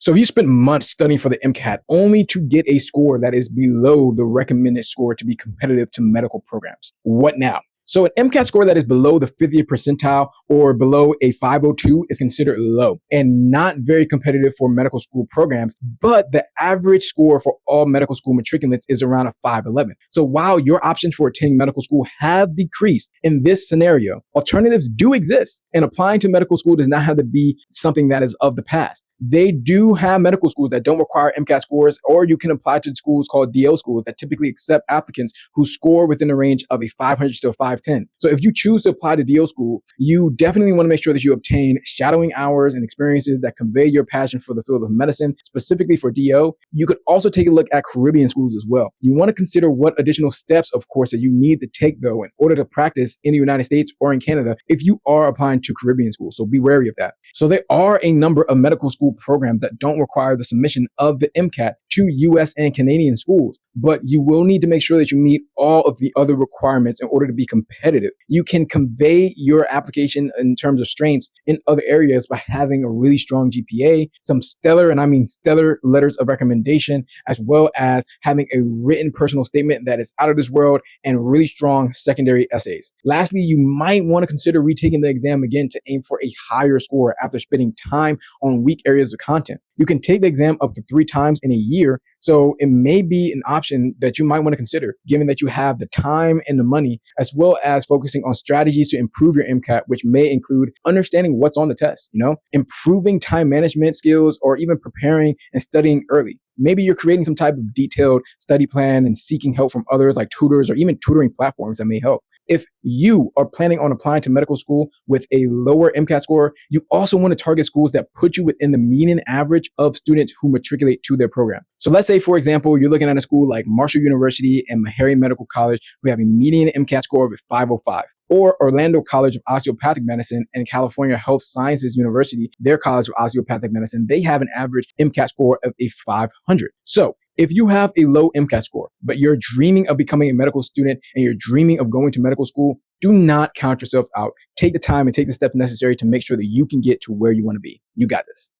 So if you spend months studying for the MCAT only to get a score that is below the recommended score to be competitive to medical programs, what now? So an MCAT score that is below the 50th percentile or below a 502 is considered low and not very competitive for medical school programs, but the average score for all medical school matriculants is around a 511. So while your options for attending medical school have decreased in this scenario, alternatives do exist, and applying to medical school does not have to be something that is of the past. They do have medical schools that don't require MCAT scores, or you can apply to schools called DO schools that typically accept applicants who score within a range of a 500 to a 510. So if you choose to apply to DO school, you definitely want to make sure that you obtain shadowing hours and experiences that convey your passion for the field of medicine, specifically for DO. You could also take a look at Caribbean schools as well. You want to consider what additional steps, of course, that you need to take, though, in order to practice in the United States or in Canada if you are applying to Caribbean schools. So be wary of that. So there are a number of medical school programs that don't require the submission of the MCAT to US and Canadian schools, but you will need to make sure that you meet all of the other requirements in order to be competitive. You can convey your application in terms of strengths in other areas by having a really strong GPA, some stellar, and I mean stellar letters of recommendation, as well as having a written personal statement that is out of this world and really strong secondary essays. Lastly, you might want to consider retaking the exam again to aim for a higher score after spending time on weak areas of content. You can take the exam up to 3 times in a year, so it may be an option that you might want to consider, given that you have the time and the money, as well as focusing on strategies to improve your MCAT, which may include understanding what's on the test, improving time management skills, or even preparing and studying early. Maybe you're creating some type of detailed study plan and seeking help from others like tutors or even tutoring platforms that may help. If you are planning on applying to medical school with a lower MCAT score, you also want to target schools that put you within the median average of students who matriculate to their program. So let's say, for example, you're looking at a school like Marshall University and Meharry Medical College who have a median MCAT score of 505. Or Orlando College of Osteopathic Medicine and California Health Sciences University, their College of Osteopathic Medicine, they have an average MCAT score of a 500. So if you have a low MCAT score, but you're dreaming of becoming a medical student and you're dreaming of going to medical school, do not count yourself out. Take the time and take the steps necessary to make sure that you can get to where you want to be. You got this.